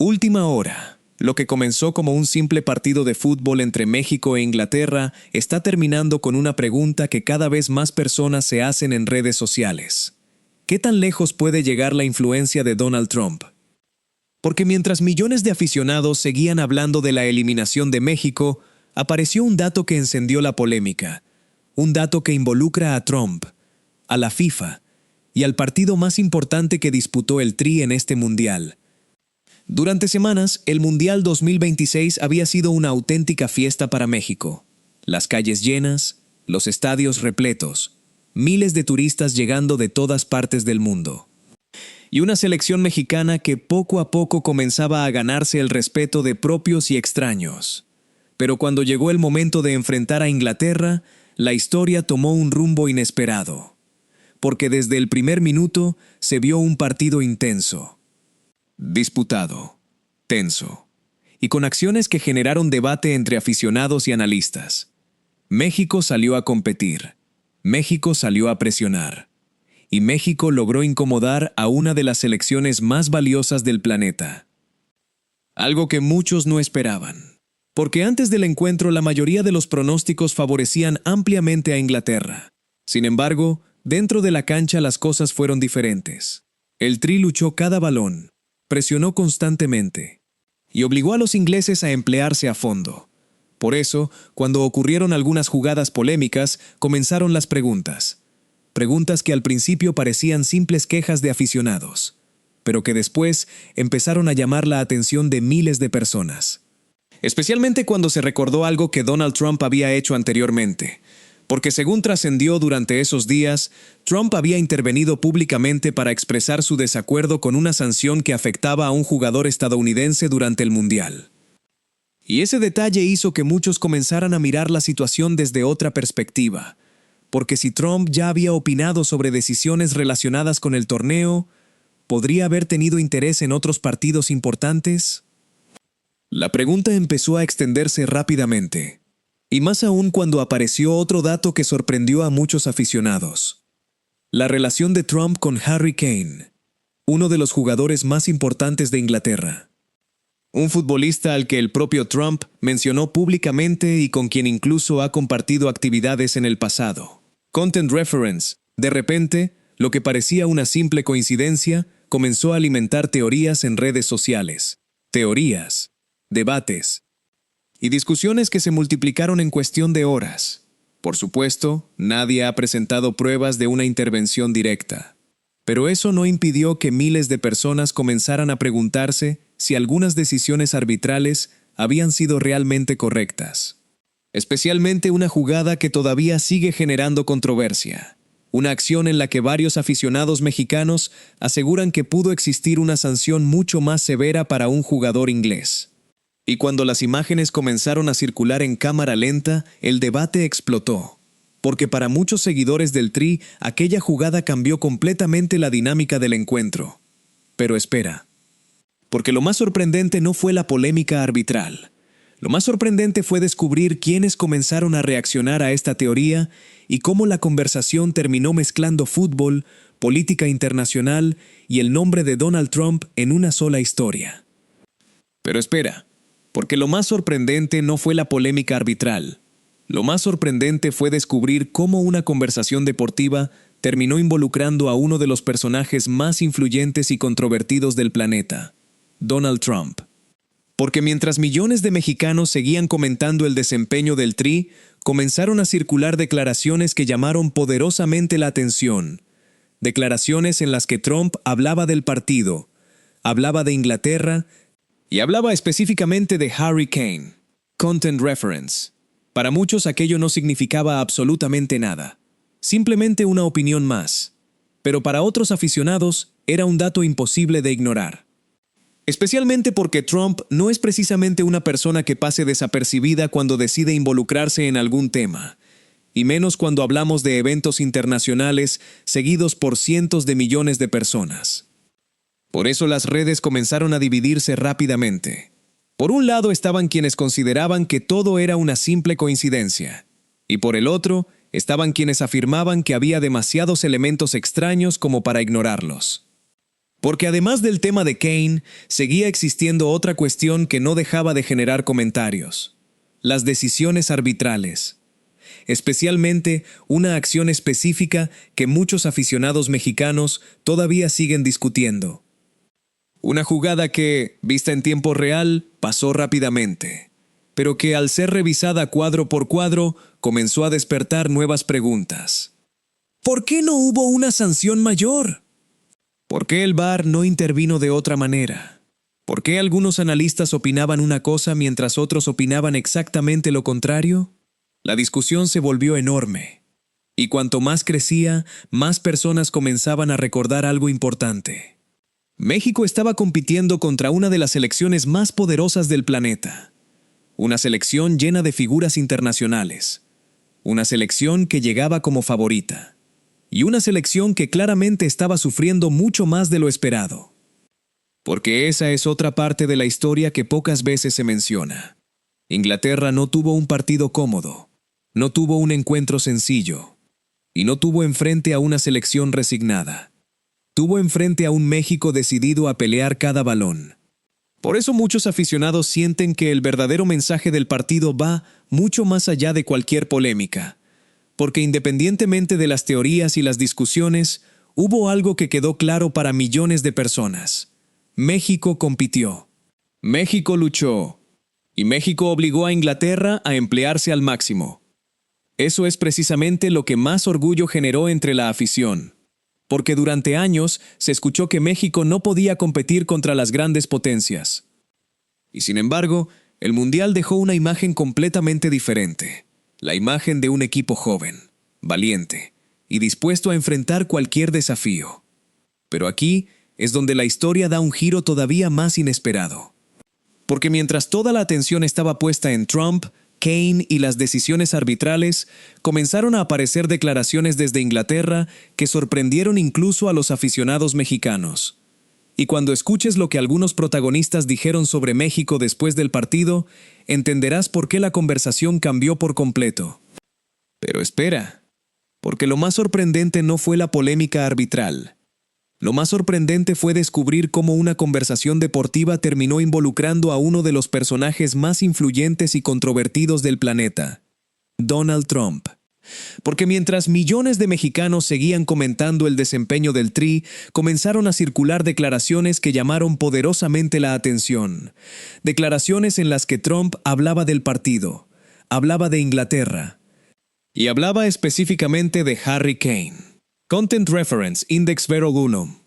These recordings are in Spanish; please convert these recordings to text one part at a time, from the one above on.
Última hora. Lo que comenzó como un simple partido de fútbol entre México e Inglaterra está terminando con una pregunta que cada vez más personas se hacen en redes sociales. ¿Qué tan lejos puede llegar la influencia de Donald Trump? Porque mientras millones de aficionados seguían hablando de la eliminación de México, apareció un dato que encendió la polémica. Un dato que involucra a Trump, a la FIFA y al partido más importante que disputó el Tri en este mundial. Durante semanas, el Mundial 2026 había sido una auténtica fiesta para México. Las calles llenas, los estadios repletos, miles de turistas llegando de todas partes del mundo. Y una selección mexicana que poco a poco comenzaba a ganarse el respeto de propios y extraños. Pero cuando llegó el momento de enfrentar a Inglaterra, la historia tomó un rumbo inesperado. Porque desde el primer minuto se vio un partido intenso, disputado, tenso, y con acciones que generaron debate entre aficionados y analistas. México salió a competir, México salió a presionar, y México logró incomodar a una de las selecciones más valiosas del planeta. Algo que muchos no esperaban, porque antes del encuentro la mayoría de los pronósticos favorecían ampliamente a Inglaterra. Sin embargo, dentro de la cancha las cosas fueron diferentes. El Tri luchó cada balón, presionó constantemente y obligó a los ingleses a emplearse a fondo. Por eso, cuando ocurrieron algunas jugadas polémicas, comenzaron las preguntas. Preguntas que al principio parecían simples quejas de aficionados, pero que después empezaron a llamar la atención de miles de personas. Especialmente cuando se recordó algo que Donald Trump había hecho anteriormente. Porque según trascendió durante esos días, Trump había intervenido públicamente para expresar su desacuerdo con una sanción que afectaba a un jugador estadounidense durante el Mundial. Y ese detalle hizo que muchos comenzaran a mirar la situación desde otra perspectiva. Porque si Trump ya había opinado sobre decisiones relacionadas con el torneo, ¿podría haber tenido interés en otros partidos importantes? La pregunta empezó a extenderse rápidamente. Y más aún cuando apareció otro dato que sorprendió a muchos aficionados. La relación de Trump con Harry Kane, uno de los jugadores más importantes de Inglaterra. Un futbolista al que el propio Trump mencionó públicamente y con quien incluso ha compartido actividades en el pasado. Content reference. De repente, lo que parecía una simple coincidencia comenzó a alimentar teorías en redes sociales. Teorías, debates y discusiones que se multiplicaron en cuestión de horas. Por supuesto, nadie ha presentado pruebas de una intervención directa. Pero eso no impidió que miles de personas comenzaran a preguntarse si algunas decisiones arbitrales habían sido realmente correctas. Especialmente una jugada que todavía sigue generando controversia. Una acción en la que varios aficionados mexicanos aseguran que pudo existir una sanción mucho más severa para un jugador inglés. Y cuando las imágenes comenzaron a circular en cámara lenta, el debate explotó. Porque para muchos seguidores del Tri, aquella jugada cambió completamente la dinámica del encuentro. Pero espera. Porque lo más sorprendente no fue la polémica arbitral. Lo más sorprendente fue descubrir quiénes comenzaron a reaccionar a esta teoría y cómo la conversación terminó mezclando fútbol, política internacional y el nombre de Donald Trump en una sola historia. Pero espera. Porque lo más sorprendente no fue la polémica arbitral. Lo más sorprendente fue descubrir cómo una conversación deportiva terminó involucrando a uno de los personajes más influyentes y controvertidos del planeta, Donald Trump. Porque mientras millones de mexicanos seguían comentando el desempeño del Tri, comenzaron a circular declaraciones que llamaron poderosamente la atención. Declaraciones en las que Trump hablaba del partido, hablaba de Inglaterra, y hablaba específicamente de Harry Kane. Content reference. Para muchos aquello no significaba absolutamente nada. Simplemente una opinión más. Pero para otros aficionados era un dato imposible de ignorar. Especialmente porque Trump no es precisamente una persona que pase desapercibida cuando decide involucrarse en algún tema. Y menos cuando hablamos de eventos internacionales seguidos por cientos de millones de personas. Por eso las redes comenzaron a dividirse rápidamente. Por un lado estaban quienes consideraban que todo era una simple coincidencia, y por el otro estaban quienes afirmaban que había demasiados elementos extraños como para ignorarlos. Porque además del tema de Kane, seguía existiendo otra cuestión que no dejaba de generar comentarios: las decisiones arbitrales. Especialmente una acción específica que muchos aficionados mexicanos todavía siguen discutiendo. Una jugada que, vista en tiempo real, pasó rápidamente, pero que al ser revisada cuadro por cuadro, comenzó a despertar nuevas preguntas. ¿Por qué no hubo una sanción mayor? ¿Por qué el VAR no intervino de otra manera? ¿Por qué algunos analistas opinaban una cosa mientras otros opinaban exactamente lo contrario? La discusión se volvió enorme, y cuanto más crecía, más personas comenzaban a recordar algo importante. México estaba compitiendo contra una de las selecciones más poderosas del planeta. Una selección llena de figuras internacionales. Una selección que llegaba como favorita. Y una selección que claramente estaba sufriendo mucho más de lo esperado. Porque esa es otra parte de la historia que pocas veces se menciona. Inglaterra no tuvo un partido cómodo. No tuvo un encuentro sencillo. Y no tuvo enfrente a una selección resignada. Tuvo enfrente a un México decidido a pelear cada balón. Por eso muchos aficionados sienten que el verdadero mensaje del partido va mucho más allá de cualquier polémica. Porque independientemente de las teorías y las discusiones, hubo algo que quedó claro para millones de personas. México compitió. México luchó. Y México obligó a Inglaterra a emplearse al máximo. Eso es precisamente lo que más orgullo generó entre la afición. Porque durante años se escuchó que México no podía competir contra las grandes potencias. Y sin embargo, el Mundial dejó una imagen completamente diferente. La imagen de un equipo joven, valiente y dispuesto a enfrentar cualquier desafío. Pero aquí es donde la historia da un giro todavía más inesperado. Porque mientras toda la atención estaba puesta en Trump, Kane y las decisiones arbitrales, comenzaron a aparecer declaraciones desde Inglaterra que sorprendieron incluso a los aficionados mexicanos. Y cuando escuches lo que algunos protagonistas dijeron sobre México después del partido, entenderás por qué la conversación cambió por completo. Pero espera, porque lo más sorprendente no fue la polémica arbitral. Lo más sorprendente fue descubrir cómo una conversación deportiva terminó involucrando a uno de los personajes más influyentes y controvertidos del planeta, Donald Trump. Porque mientras millones de mexicanos seguían comentando el desempeño del Tri, comenzaron a circular declaraciones que llamaron poderosamente la atención. Declaraciones en las que Trump hablaba del partido, hablaba de Inglaterra, y hablaba específicamente de Harry Kane. Content Reference Index Vero 1.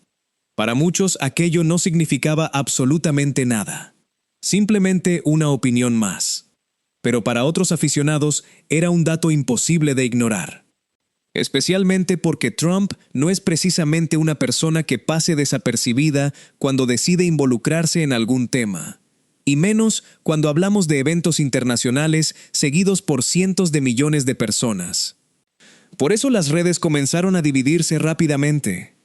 Para muchos aquello no significaba absolutamente nada. Simplemente una opinión más. Pero para otros aficionados era un dato imposible de ignorar. Especialmente porque Trump no es precisamente una persona que pase desapercibida cuando decide involucrarse en algún tema. Y menos cuando hablamos de eventos internacionales seguidos por cientos de millones de personas. Por eso las redes comenzaron a dividirse rápidamente.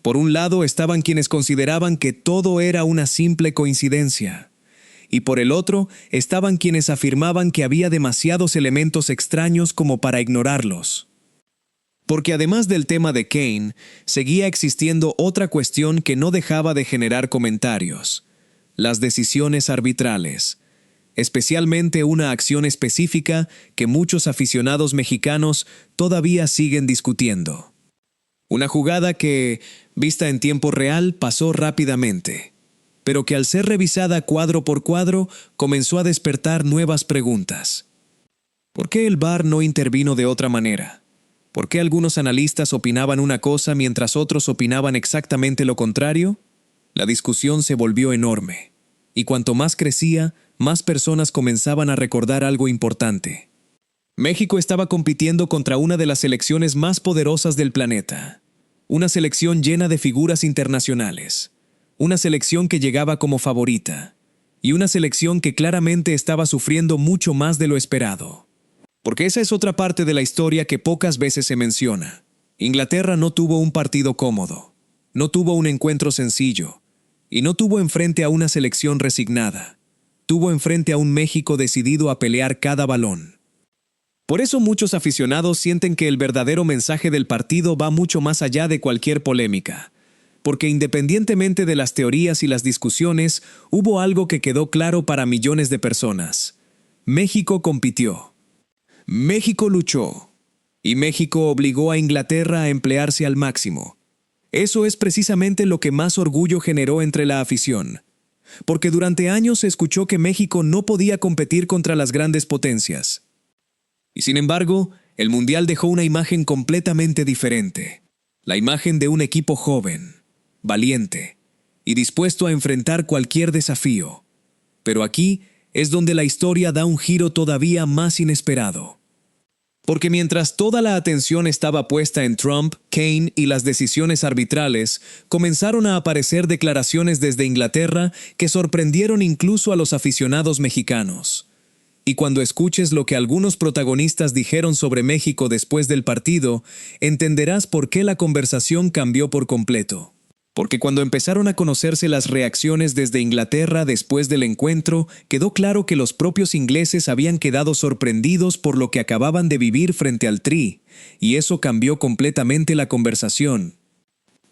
Por un lado estaban quienes consideraban que todo era una simple coincidencia. Y por el otro estaban quienes afirmaban que había demasiados elementos extraños como para ignorarlos. Porque además del tema de Kane, seguía existiendo otra cuestión que no dejaba de generar comentarios: las decisiones arbitrales. Especialmente una acción específica que muchos aficionados mexicanos todavía siguen discutiendo. Una jugada que, vista en tiempo real, pasó rápidamente, pero que al ser revisada cuadro por cuadro, comenzó a despertar nuevas preguntas. ¿Por qué el VAR no intervino de otra manera? ¿Por qué algunos analistas opinaban una cosa mientras otros opinaban exactamente lo contrario? La discusión se volvió enorme, y cuanto más crecía, más personas comenzaban a recordar algo importante. México estaba compitiendo contra una de las selecciones más poderosas del planeta. Una selección llena de figuras internacionales. Una selección que llegaba como favorita. Y una selección que claramente estaba sufriendo mucho más de lo esperado. Porque esa es otra parte de la historia que pocas veces se menciona. Inglaterra no tuvo un partido cómodo. No tuvo un encuentro sencillo. Y no tuvo enfrente a una selección resignada. Tuvo enfrente a un México decidido a pelear cada balón. Por eso muchos aficionados sienten que el verdadero mensaje del partido va mucho más allá de cualquier polémica. porque independientemente de las teorías y las discusiones, hubo algo que quedó claro para millones de personas. México compitió. México luchó. Y México obligó a Inglaterra a emplearse al máximo. Eso es precisamente lo que más orgullo generó entre la afición. Porque durante años se escuchó que México no podía competir contra las grandes potencias. Y sin embargo, el Mundial dejó una imagen completamente diferente. La imagen de un equipo joven, valiente y dispuesto a enfrentar cualquier desafío. Pero aquí es donde la historia da un giro todavía más inesperado. Porque mientras toda la atención estaba puesta en Trump, Kane y las decisiones arbitrales, comenzaron a aparecer declaraciones desde Inglaterra que sorprendieron incluso a los aficionados mexicanos. Y cuando escuches lo que algunos protagonistas dijeron sobre México después del partido, entenderás por qué la conversación cambió por completo. Porque cuando empezaron a conocerse las reacciones desde Inglaterra después del encuentro, quedó claro que los propios ingleses habían quedado sorprendidos por lo que acababan de vivir frente al Tri, y eso cambió completamente la conversación.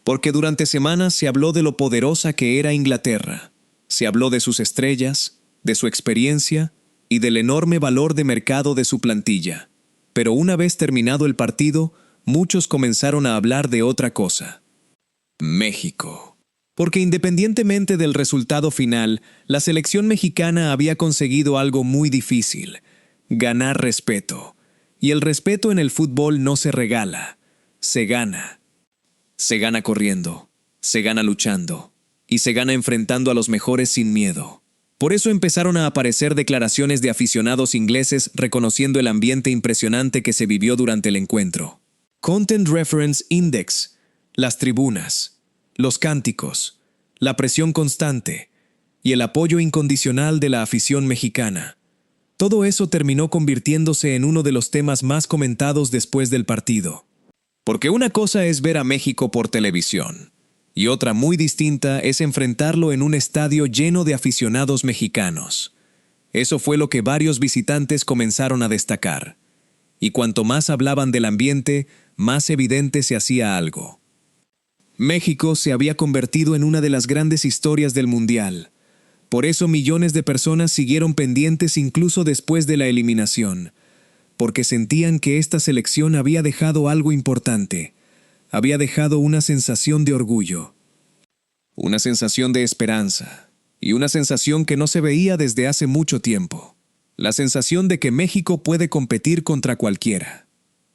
Porque durante semanas se habló de lo poderosa que era Inglaterra. Se habló de sus estrellas, de su experiencia y del enorme valor de mercado de su plantilla. Pero una vez terminado el partido, muchos comenzaron a hablar de otra cosa. México. Porque independientemente del resultado final, la selección mexicana había conseguido algo muy difícil: ganar respeto. Y el respeto en el fútbol no se regala, se gana. Se gana corriendo, se gana luchando, y se gana enfrentando a los mejores sin miedo. Por eso empezaron a aparecer declaraciones de aficionados ingleses reconociendo el ambiente impresionante que se vivió durante el encuentro. Content Reference Index, las tribunas, los cánticos, la presión constante y el apoyo incondicional de la afición mexicana. Todo eso terminó convirtiéndose en uno de los temas más comentados después del partido. Porque una cosa es ver a México por televisión, y otra muy distinta es enfrentarlo en un estadio lleno de aficionados mexicanos. Eso fue lo que varios visitantes comenzaron a destacar. Y cuanto más hablaban del ambiente, más evidente se hacía algo. México se había convertido en una de las grandes historias del Mundial. Por eso millones de personas siguieron pendientes incluso después de la eliminación, porque sentían que esta selección había dejado algo importante. Había dejado una sensación de orgullo, una sensación de esperanza, y una sensación que no se veía desde hace mucho tiempo. La sensación de que México puede competir contra cualquiera.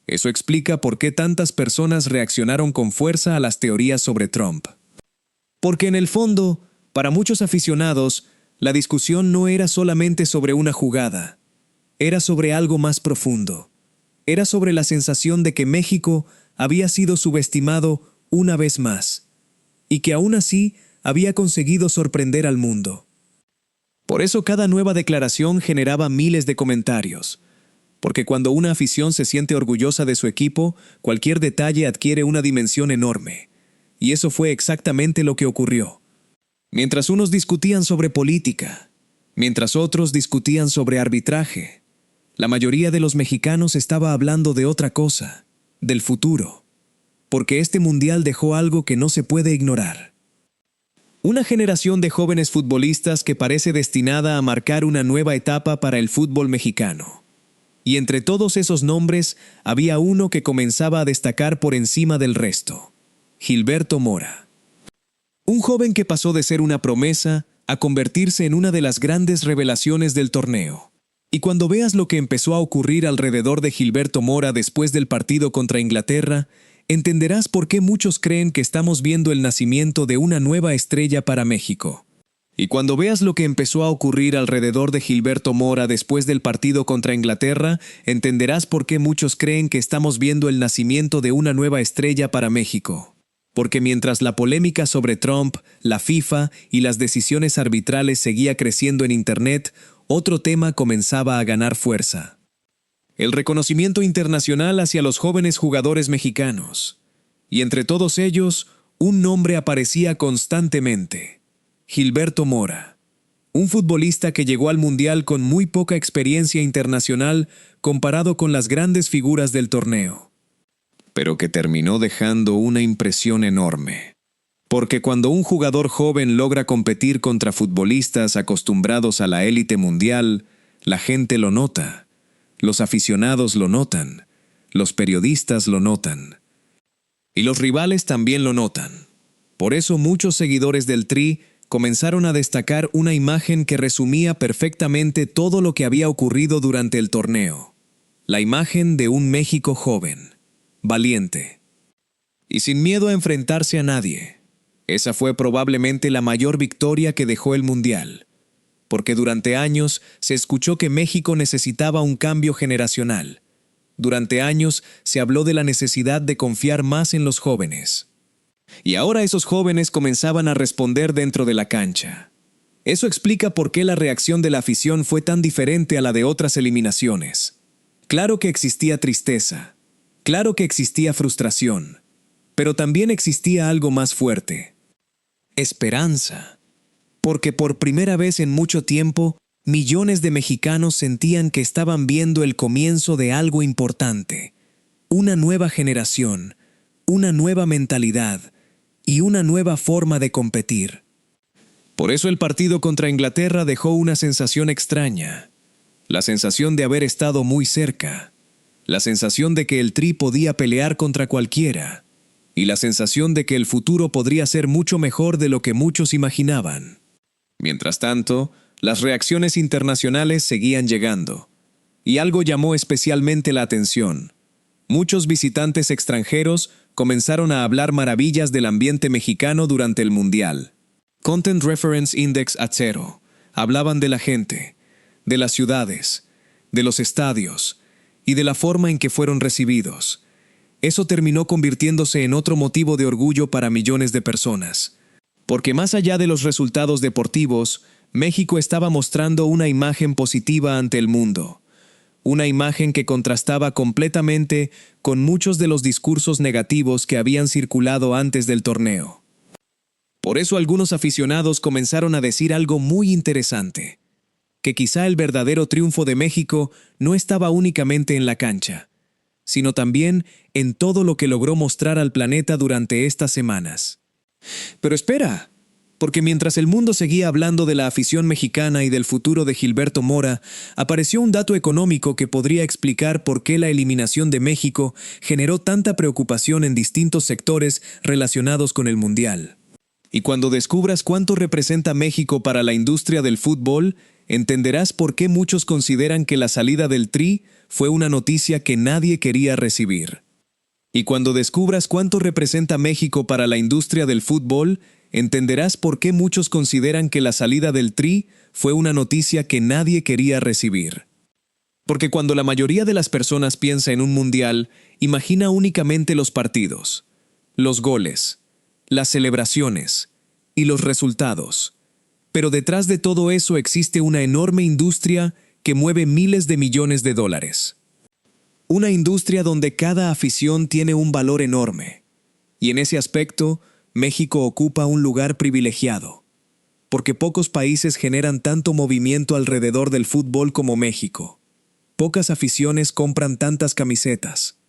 Eso explica por qué tantas personas reaccionaron con fuerza a las teorías sobre Trump. Porque en el fondo, para muchos aficionados, la discusión no era solamente sobre una jugada. Era sobre algo más profundo. Era sobre la sensación de que México había sido subestimado una vez más, y que aún así había conseguido sorprender al mundo. Por eso cada nueva declaración generaba miles de comentarios. Porque cuando una afición se siente orgullosa de su equipo, cualquier detalle adquiere una dimensión enorme. Y eso fue exactamente lo que ocurrió. Mientras unos discutían sobre política, mientras otros discutían sobre arbitraje, la mayoría de los mexicanos estaba hablando de otra cosa, del futuro. Porque este mundial dejó algo que no se puede ignorar. Una generación de jóvenes futbolistas que parece destinada a marcar una nueva etapa para el fútbol mexicano. Y entre todos esos nombres había uno que comenzaba a destacar por encima del resto: Gilberto Mora. Un joven que pasó de ser una promesa a convertirse en una de las grandes revelaciones del torneo. Y cuando veas lo que empezó a ocurrir alrededor de Gilberto Mora después del partido contra Inglaterra, entenderás por qué muchos creen que estamos viendo el nacimiento de una nueva estrella para México. Y cuando veas lo que empezó a ocurrir alrededor de Gilberto Mora después del partido contra Inglaterra, entenderás por qué muchos creen que estamos viendo el nacimiento de una nueva estrella para México. Porque mientras la polémica sobre Trump, la FIFA y las decisiones arbitrales seguía creciendo en Internet, otro tema comenzaba a ganar fuerza: el reconocimiento internacional hacia los jóvenes jugadores mexicanos. Y entre todos ellos, un nombre aparecía constantemente: Gilberto Mora, un futbolista que llegó al Mundial con muy poca experiencia internacional comparado con las grandes figuras del torneo, pero que terminó dejando una impresión enorme. Porque cuando un jugador joven logra competir contra futbolistas acostumbrados a la élite mundial, la gente lo nota, los aficionados lo notan, los periodistas lo notan. Y los rivales también lo notan. Por eso muchos seguidores del Tri comenzaron a destacar una imagen que resumía perfectamente todo lo que había ocurrido durante el torneo. La imagen de un México joven, valiente y sin miedo a enfrentarse a nadie. Esa fue probablemente la mayor victoria que dejó el Mundial, porque durante años se escuchó que México necesitaba un cambio generacional. Durante años se habló de la necesidad de confiar más en los jóvenes. Y ahora esos jóvenes comenzaban a responder dentro de la cancha. Eso explica por qué la reacción de la afición fue tan diferente a la de otras eliminaciones. Claro que existía tristeza, claro que existía frustración, pero también existía algo más fuerte: esperanza. Porque por primera vez en mucho tiempo, millones de mexicanos sentían que estaban viendo el comienzo de algo importante, una nueva generación, una nueva mentalidad y una nueva forma de competir. Por eso el partido contra Inglaterra dejó una sensación extraña, la sensación de haber estado muy cerca, la sensación de que el Tri podía pelear contra cualquiera, y la sensación de que el futuro podría ser mucho mejor de lo que muchos imaginaban. Mientras tanto, las reacciones internacionales seguían llegando, y algo llamó especialmente la atención. Muchos visitantes extranjeros comenzaron a hablar maravillas del ambiente mexicano durante el Mundial. Content Reference Index a 0. Hablaban de la gente, de las ciudades, de los estadios y de la forma en que fueron recibidos. Eso terminó convirtiéndose en otro motivo de orgullo para millones de personas. Porque más allá de los resultados deportivos, México estaba mostrando una imagen positiva ante el mundo. Una imagen que contrastaba completamente con muchos de los discursos negativos que habían circulado antes del torneo. Por eso algunos aficionados comenzaron a decir algo muy interesante: que quizá el verdadero triunfo de México no estaba únicamente en la cancha, sino también en todo lo que logró mostrar al planeta durante estas semanas. Pero espera, porque mientras el mundo seguía hablando de la afición mexicana y del futuro de Gilberto Mora, apareció un dato económico que podría explicar por qué la eliminación de México generó tanta preocupación en distintos sectores relacionados con el Mundial. Y cuando descubras cuánto representa México para la industria del fútbol, entenderás por qué muchos consideran que la salida del Tri fue una noticia que nadie quería recibir. Y cuando descubras cuánto representa México para la industria del fútbol, entenderás por qué muchos consideran que la salida del Tri fue una noticia que nadie quería recibir. Porque cuando la mayoría de las personas piensa en un mundial, imagina únicamente los partidos, los goles, las celebraciones y los resultados. Pero detrás de todo eso existe una enorme industria que mueve miles de millones de dólares. Una industria donde cada afición tiene un valor enorme. Y en ese aspecto, México ocupa un lugar privilegiado, porque pocos países generan tanto movimiento alrededor del fútbol como México. Pocas aficiones compran tantas camisetas.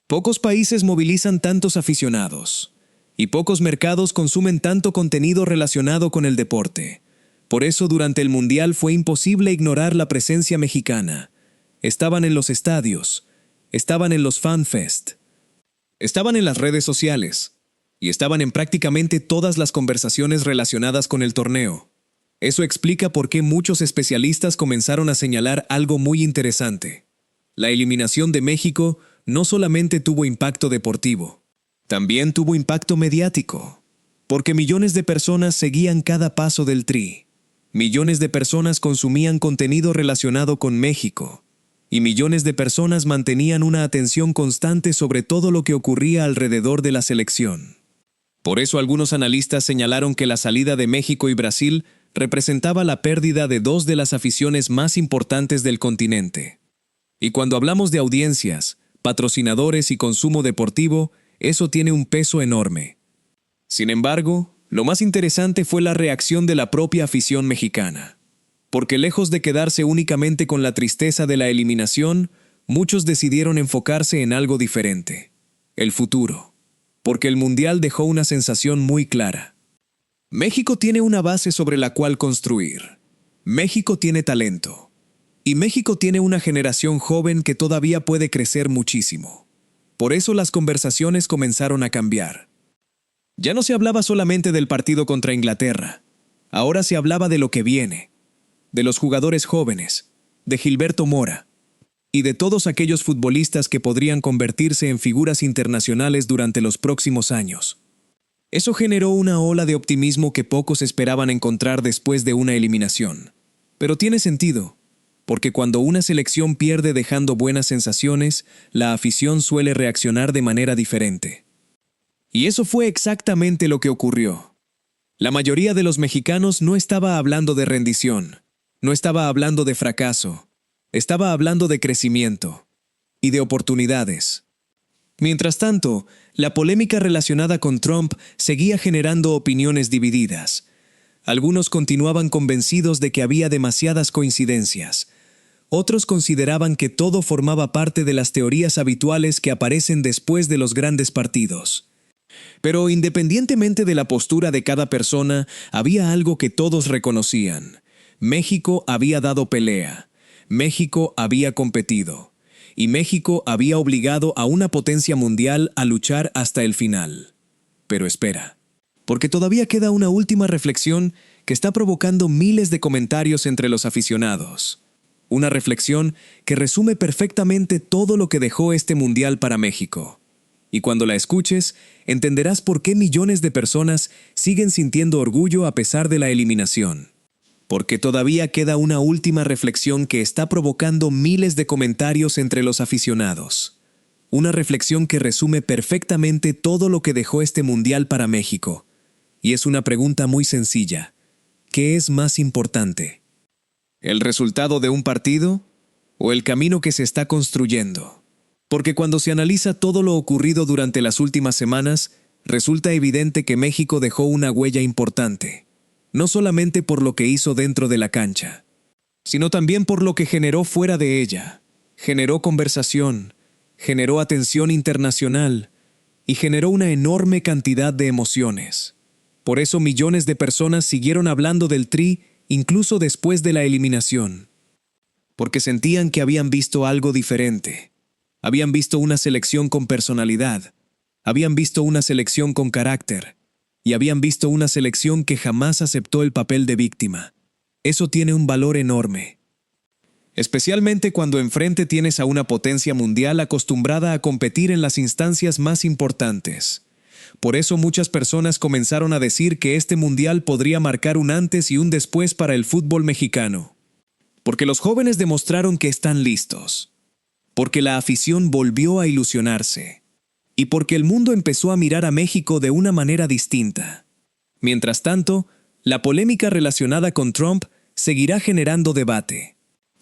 Pocos países movilizan tantos aficionados. Y pocos mercados consumen tanto contenido relacionado con el deporte. Por eso durante el Mundial fue imposible ignorar la presencia mexicana. Estaban en los estadios, estaban en los fanfest, estaban en las redes sociales y estaban en prácticamente todas las conversaciones relacionadas con el torneo. Eso explica por qué muchos especialistas comenzaron a señalar algo muy interesante. La eliminación de México no solamente tuvo impacto deportivo, también tuvo impacto mediático, porque millones de personas seguían cada paso del Tri. Millones de personas consumían contenido relacionado con México, y millones de personas mantenían una atención constante sobre todo lo que ocurría alrededor de la selección. Por eso algunos analistas señalaron que la salida de México y Brasil representaba la pérdida de dos de las aficiones más importantes del continente. Y cuando hablamos de audiencias, patrocinadores y consumo deportivo, eso tiene un peso enorme. Sin embargo, lo más interesante fue la reacción de la propia afición mexicana. Porque lejos de quedarse únicamente con la tristeza de la eliminación, muchos decidieron enfocarse en algo diferente: el futuro. porque el Mundial dejó una sensación muy clara. México tiene una base sobre la cual construir. México tiene talento. Y México tiene una generación joven que todavía puede crecer muchísimo. Por eso las conversaciones comenzaron a cambiar. Ya no se hablaba solamente del partido contra Inglaterra. Ahora se hablaba de lo que viene, de los jugadores jóvenes, de Gilberto Mora y de todos aquellos futbolistas que podrían convertirse en figuras internacionales durante los próximos años. Eso generó una ola de optimismo que pocos esperaban encontrar después de una eliminación. Pero tiene sentido, porque cuando una selección pierde dejando buenas sensaciones, la afición suele reaccionar de manera diferente. Y eso fue exactamente lo que ocurrió. La mayoría de los mexicanos no estaba hablando de rendición, no estaba hablando de fracaso, estaba hablando de crecimiento y de oportunidades. Mientras tanto, la polémica relacionada con Trump seguía generando opiniones divididas. Algunos continuaban convencidos de que había demasiadas coincidencias. Otros consideraban que todo formaba parte de las teorías habituales que aparecen después de los grandes partidos. Pero independientemente de la postura de cada persona, había algo que todos reconocían. México había dado pelea. México había competido. Y México había obligado a una potencia mundial a luchar hasta el final. Pero espera, porque todavía queda una última reflexión que está provocando miles de comentarios entre los aficionados. Una reflexión que resume perfectamente todo lo que dejó este mundial para México. Y cuando la escuches, entenderás por qué millones de personas siguen sintiendo orgullo a pesar de la eliminación. Porque todavía queda una última reflexión que está provocando miles de comentarios entre los aficionados. Una reflexión que resume perfectamente todo lo que dejó este mundial para México. Y es una pregunta muy sencilla. ¿Qué es más importante? ¿El resultado de un partido o el camino que se está construyendo? Porque cuando se analiza todo lo ocurrido durante las últimas semanas, resulta evidente que México dejó una huella importante. No solamente por lo que hizo dentro de la cancha, sino también por lo que generó fuera de ella. Generó conversación, generó atención internacional y generó una enorme cantidad de emociones. Por eso millones de personas siguieron hablando del Tri incluso después de la eliminación. Porque sentían que habían visto algo diferente. Habían visto una selección con personalidad. Habían visto una selección con carácter. Y habían visto una selección que jamás aceptó el papel de víctima. Eso tiene un valor enorme. Especialmente cuando enfrente tienes a una potencia mundial acostumbrada a competir en las instancias más importantes. Por eso muchas personas comenzaron a decir que este mundial podría marcar un antes y un después para el fútbol mexicano. Porque los jóvenes demostraron que están listos. Porque la afición volvió a ilusionarse. Y porque el mundo empezó a mirar a México de una manera distinta. Mientras tanto, la polémica relacionada con Trump seguirá generando debate.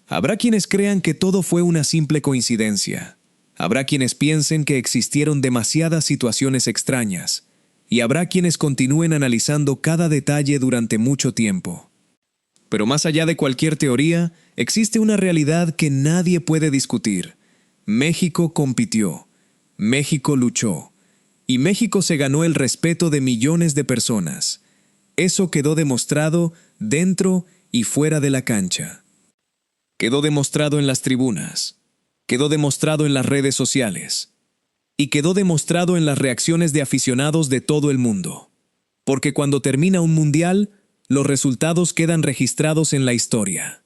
Habrá quienes crean que todo fue una simple coincidencia. Habrá quienes piensen que existieron demasiadas situaciones extrañas. Y habrá quienes continúen analizando cada detalle durante mucho tiempo. Pero más allá de cualquier teoría, existe una realidad que nadie puede discutir. México compitió. México luchó, y México se ganó el respeto de millones de personas. Eso quedó demostrado dentro y fuera de la cancha. Quedó demostrado en las tribunas, quedó demostrado en las redes sociales, y quedó demostrado en las reacciones de aficionados de todo el mundo. Porque cuando termina un mundial, los resultados quedan registrados en la historia.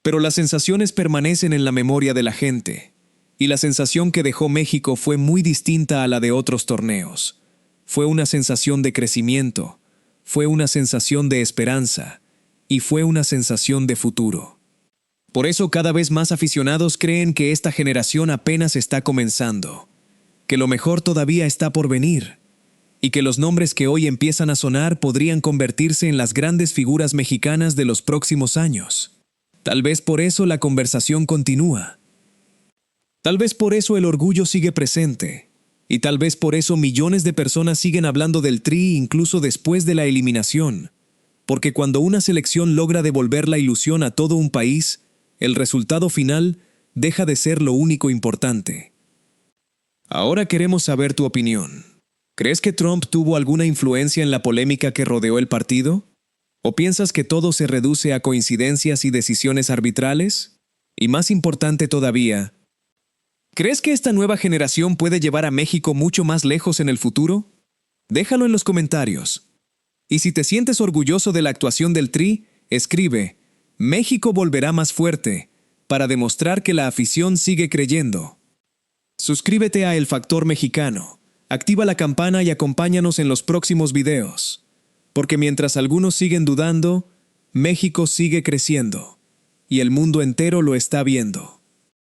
Pero las sensaciones permanecen en la memoria de la gente. Y la sensación que dejó México fue muy distinta a la de otros torneos. Fue una sensación de crecimiento, fue una sensación de esperanza y fue una sensación de futuro. Por eso cada vez más aficionados creen que esta generación apenas está comenzando, que lo mejor todavía está por venir y que los nombres que hoy empiezan a sonar podrían convertirse en las grandes figuras mexicanas de los próximos años. Tal vez por eso la conversación continúa. Tal vez por eso el orgullo sigue presente, y tal vez por eso millones de personas siguen hablando del Tri incluso después de la eliminación, porque cuando una selección logra devolver la ilusión a todo un país, el resultado final deja de ser lo único importante. Ahora queremos saber tu opinión. ¿Crees que Trump tuvo alguna influencia en la polémica que rodeó el partido? ¿O piensas que todo se reduce a coincidencias y decisiones arbitrales? Y más importante todavía, ¿crees que esta nueva generación puede llevar a México mucho más lejos en el futuro? Déjalo en los comentarios. Y si te sientes orgulloso de la actuación del Tri, escribe, México volverá más fuerte, para demostrar que la afición sigue creyendo. Suscríbete a El Factor Mexicano, activa la campana y acompáñanos en los próximos videos. Porque mientras algunos siguen dudando, México sigue creciendo. Y el mundo entero lo está viendo.